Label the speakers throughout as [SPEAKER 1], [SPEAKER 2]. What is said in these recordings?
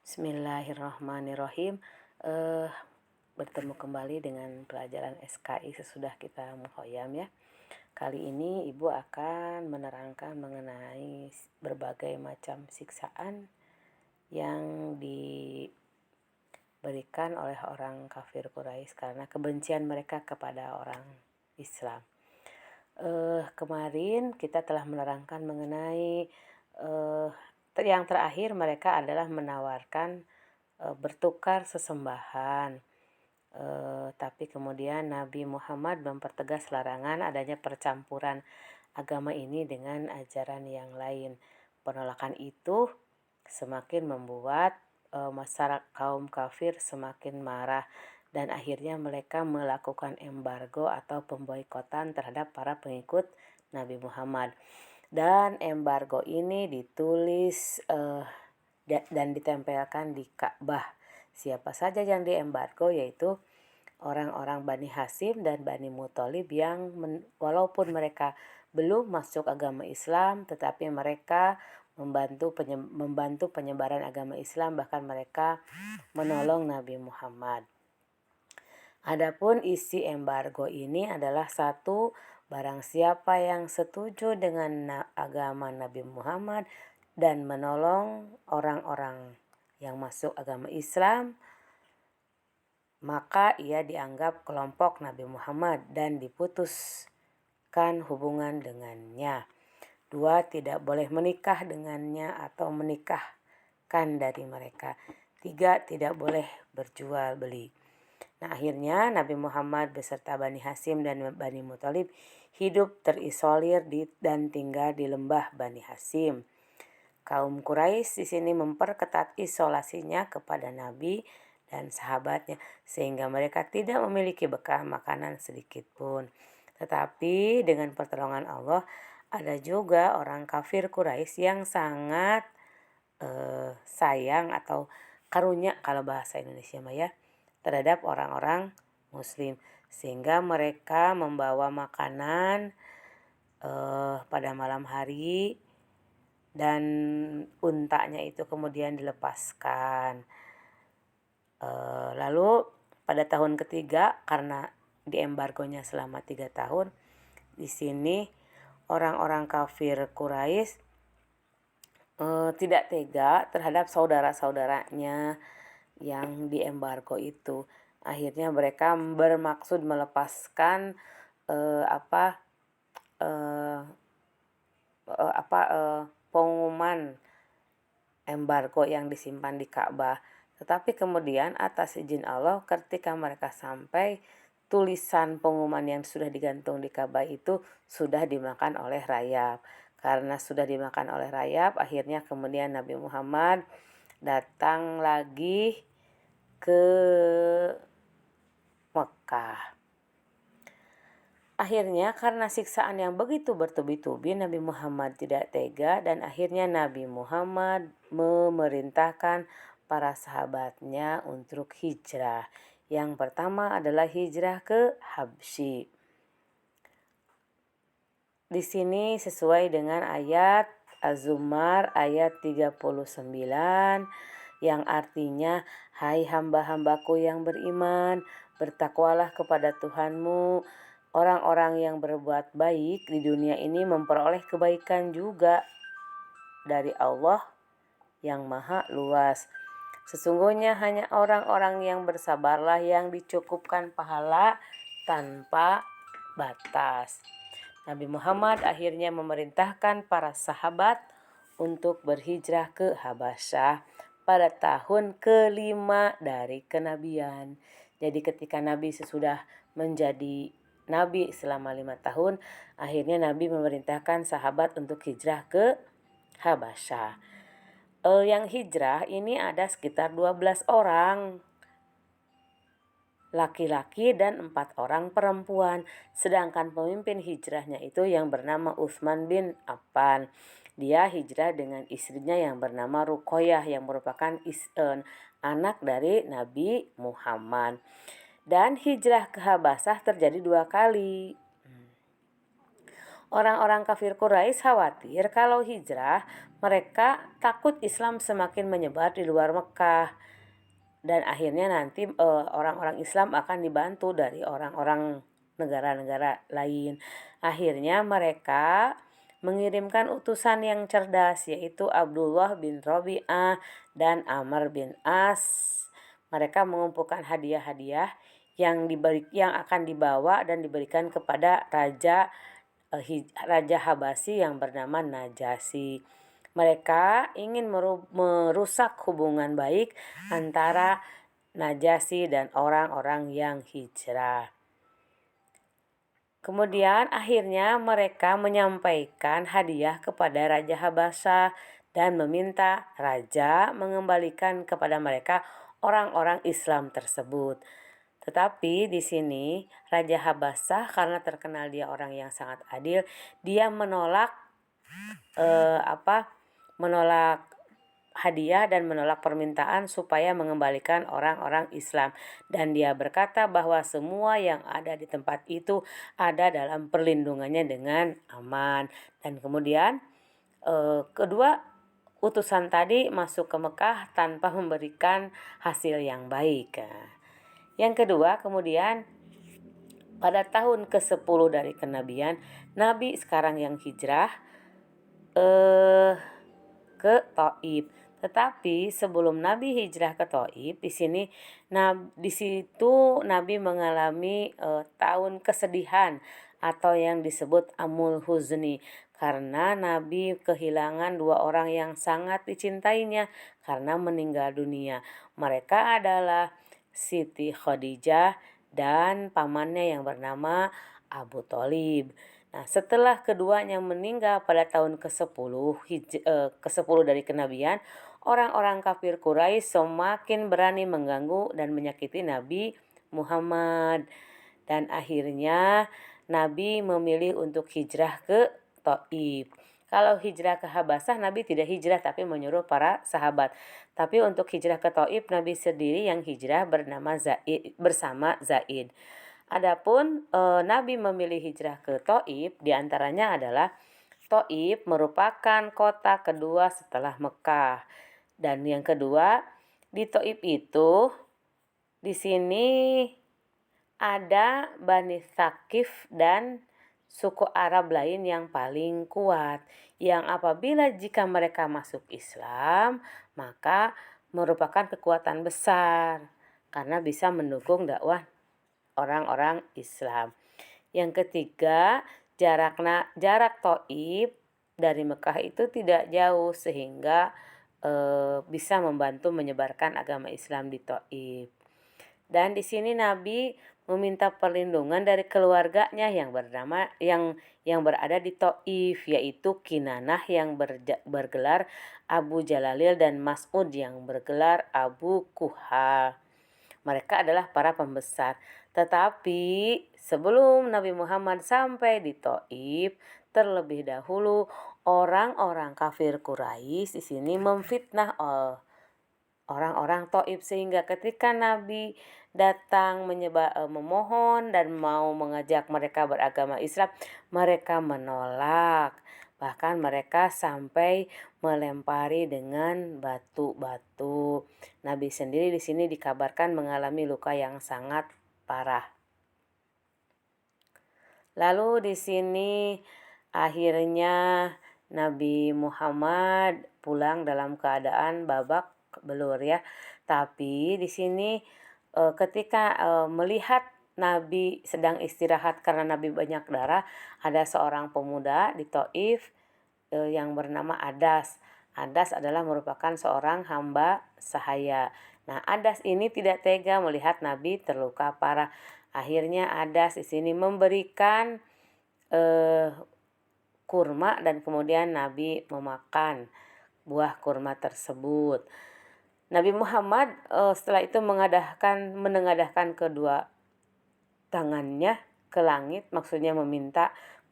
[SPEAKER 1] Bismillahirrahmanirrahim. Eh, Bertemu kembali dengan pelajaran SKI sesudah kita mukhoyam ya. Kali ini Ibu akan menerangkan mengenai berbagai macam siksaan yang diberikan oleh orang kafir Quraisy karena kebencian mereka kepada orang Islam. Kemarin kita telah menerangkan mengenai yang terakhir mereka adalah menawarkan bertukar sesembahan. Tapi kemudian Nabi Muhammad mempertegas larangan adanya percampuran agama ini dengan ajaran yang lain. Penolakan itu semakin membuat masyarakat kaum kafir semakin marah dan akhirnya mereka melakukan embargo atau pemboikotan terhadap para pengikut Nabi Muhammad. Dan embargo ini ditulis dan ditempelkan di Ka'bah. Siapa saja yang diembargo yaitu orang-orang Bani Hasyim dan Bani Muthalib yang walaupun mereka belum masuk agama Islam tetapi mereka membantu penyebaran agama Islam, bahkan mereka menolong Nabi Muhammad. Adapun isi embargo ini adalah satu, barang siapa yang setuju dengan agama Nabi Muhammad dan menolong orang-orang yang masuk agama Islam, maka ia dianggap kelompok Nabi Muhammad dan diputuskan hubungan dengannya. 2, tidak boleh menikah dengannya atau menikahkan dari mereka. 3, tidak boleh berjual beli. Nah, akhirnya Nabi Muhammad beserta Bani Hasyim dan Bani Muthalib hidup terisolir dan tinggal di lembah Bani Hasyim. Kaum Quraisy di sini memperketat isolasinya kepada Nabi dan sahabatnya sehingga mereka tidak memiliki bekal makanan sedikit pun. Tetapi dengan pertolongan Allah ada juga orang kafir Quraisy yang sangat sayang atau karunya kalau bahasa Indonesia mah ya terhadap orang-orang Muslim sehingga mereka membawa makanan pada malam hari dan untanya itu kemudian dilepaskan. Lalu pada tahun ketiga karena diembargonya selama 3 tahun, di sini orang-orang kafir Quraisy tidak tega terhadap saudara-saudaranya yang diembargo itu. Akhirnya mereka bermaksud melepaskan pengumuman embargo yang disimpan di Ka'bah. Tetapi kemudian atas izin Allah ketika mereka sampai, tulisan pengumuman yang sudah digantung di Ka'bah itu sudah dimakan oleh rayap. Karena sudah dimakan oleh rayap, akhirnya kemudian Nabi Muhammad datang lagi ke Mekah. Akhirnya karena siksaan yang begitu bertubi-tubi, Nabi Muhammad tidak tega dan akhirnya Nabi Muhammad memerintahkan para sahabatnya untuk hijrah. Yang pertama adalah hijrah ke Habsyi. Di sini sesuai dengan ayat Az-Zumar ayat 39 yang artinya, hai hamba-hambaku yang beriman, bertakwalah kepada Tuhanmu. Orang-orang yang berbuat baik di dunia ini memperoleh kebaikan juga dari Allah yang maha luas. Sesungguhnya hanya orang-orang yang bersabarlah yang dicukupkan pahala tanpa batas. Nabi Muhammad akhirnya memerintahkan para sahabat untuk berhijrah ke Habasyah pada tahun ke-5 dari kenabian. Jadi ketika Nabi sesudah menjadi Nabi selama 5 tahun, akhirnya Nabi memerintahkan sahabat untuk hijrah ke Habasyah. Yang hijrah ini ada sekitar 12 orang laki-laki dan 4 orang perempuan. Sedangkan pemimpin hijrahnya itu yang bernama Utsman bin Affan. Dia hijrah dengan istrinya yang bernama Ruqayyah yang merupakan anak dari Nabi Muhammad. Dan hijrah ke Habasyah terjadi 2 kali. Orang-orang kafir Quraisy khawatir kalau hijrah, mereka takut Islam semakin menyebar di luar Mekah dan akhirnya nanti orang-orang Islam akan dibantu dari orang-orang negara-negara lain. Akhirnya mereka mengirimkan utusan yang cerdas, yaitu Abdullah bin Rabi'ah dan Amr bin As. Mereka mengumpulkan hadiah-hadiah yang akan dibawa dan diberikan kepada Raja Habasyi yang bernama Najasyi. Mereka ingin merusak hubungan baik antara Najasyi dan orang-orang yang hijrah. Kemudian akhirnya mereka menyampaikan hadiah kepada Raja Habasyah dan meminta raja mengembalikan kepada mereka orang-orang Islam tersebut. Tetapi di sini Raja Habasyah karena terkenal dia orang yang sangat adil, dia menolak menolak hadiah dan menolak permintaan supaya mengembalikan orang-orang Islam, dan dia berkata bahwa semua yang ada di tempat itu ada dalam perlindungannya dengan aman. Dan kemudian kedua utusan tadi masuk ke Mekah tanpa memberikan hasil yang baik. Yang kedua, kemudian pada tahun ke-10 dari kenabian, Nabi sekarang yang hijrah ke Thaif. Tetapi sebelum Nabi hijrah ke Thaif, di situ Nabi mengalami tahun kesedihan atau yang disebut Amul Huzni, karena Nabi kehilangan dua orang yang sangat dicintainya karena meninggal dunia. Mereka adalah Siti Khadijah dan pamannya yang bernama Abu Thalib. Nah, setelah keduanya meninggal pada tahun ke-10 dari kenabian, orang-orang kafir Quraisy semakin berani mengganggu dan menyakiti Nabi Muhammad. Dan akhirnya Nabi memilih untuk hijrah ke Thaif. Kalau hijrah ke Habasyah, Nabi tidak hijrah tapi menyuruh para sahabat. Tapi untuk hijrah ke Thaif, Nabi sendiri yang hijrah bersama Zaid. Adapun Nabi memilih hijrah ke Thaif, diantaranya adalah Thaif merupakan kota kedua setelah Mekah. Dan yang kedua, di Thaif itu di sini ada Bani Tsaqif dan suku Arab lain yang paling kuat, yang apabila jika mereka masuk Islam, maka merupakan kekuatan besar karena bisa mendukung dakwah orang-orang Islam. Yang ketiga, jarak Thaif dari Mekah itu tidak jauh sehingga bisa membantu menyebarkan agama Islam di Thaif. Dan di sini Nabi meminta perlindungan dari keluarganya yang berada di Thaif, yaitu Kinanah yang bergelar Abu Jalalil dan Mas'ud yang bergelar Abu Kuhal. Mereka adalah para pembesar. Tetapi sebelum Nabi Muhammad sampai di Thaif, terlebih dahulu orang-orang kafir Quraisy di sini memfitnah orang-orang Thaif, sehingga ketika Nabi datang memohon dan mau mengajak mereka beragama Islam, mereka menolak. Bahkan mereka sampai melempari dengan batu-batu. Nabi sendiri di sini dikabarkan mengalami luka yang sangat parah. Lalu di sini akhirnya Nabi Muhammad pulang dalam keadaan babak belur ya. Tapi di sini ketika melihat Nabi sedang istirahat karena Nabi banyak darah, ada seorang pemuda di Thaif yang bernama Adas. Adas adalah merupakan seorang hamba sahaya. Nah, Adas ini tidak tega melihat Nabi terluka parah. Akhirnya Adas di sini memberikan kurma dan kemudian Nabi memakan buah kurma tersebut. Nabi Muhammad setelah itu menengadahkan kedua tangannya ke langit, maksudnya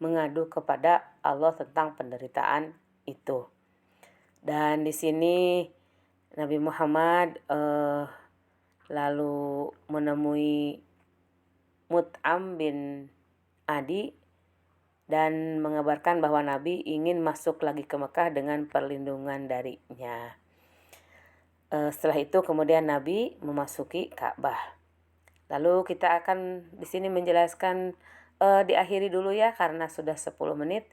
[SPEAKER 1] mengadu kepada Allah tentang penderitaan itu. Dan di sini Nabi Muhammad lalu menemui Mut'am bin Adi dan mengabarkan bahwa Nabi ingin masuk lagi ke Mekah dengan perlindungan darinya. Setelah itu kemudian Nabi memasuki Ka'bah. Lalu kita akan di sini menjelaskan, diakhiri dulu ya karena sudah 10 menit.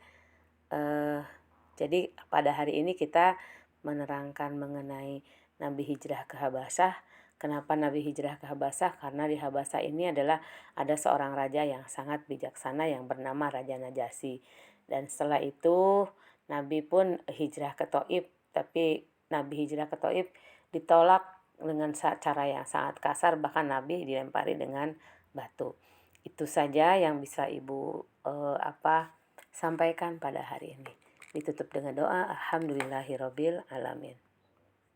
[SPEAKER 1] Jadi pada hari ini kita menerangkan mengenai Nabi hijrah ke Habasyah. Kenapa Nabi hijrah ke Habasyah? Karena di Habasyah ini adalah ada seorang raja yang sangat bijaksana yang bernama Raja Najasyi. Dan setelah itu Nabi pun hijrah ke Thaif, tapi Nabi hijrah ke Thaif ditolak dengan cara yang sangat kasar, bahkan Nabi dilempari dengan batu. Itu saja yang bisa Ibu sampaikan pada hari ini. Ditutup dengan doa, alhamdulillahirabbil alamin.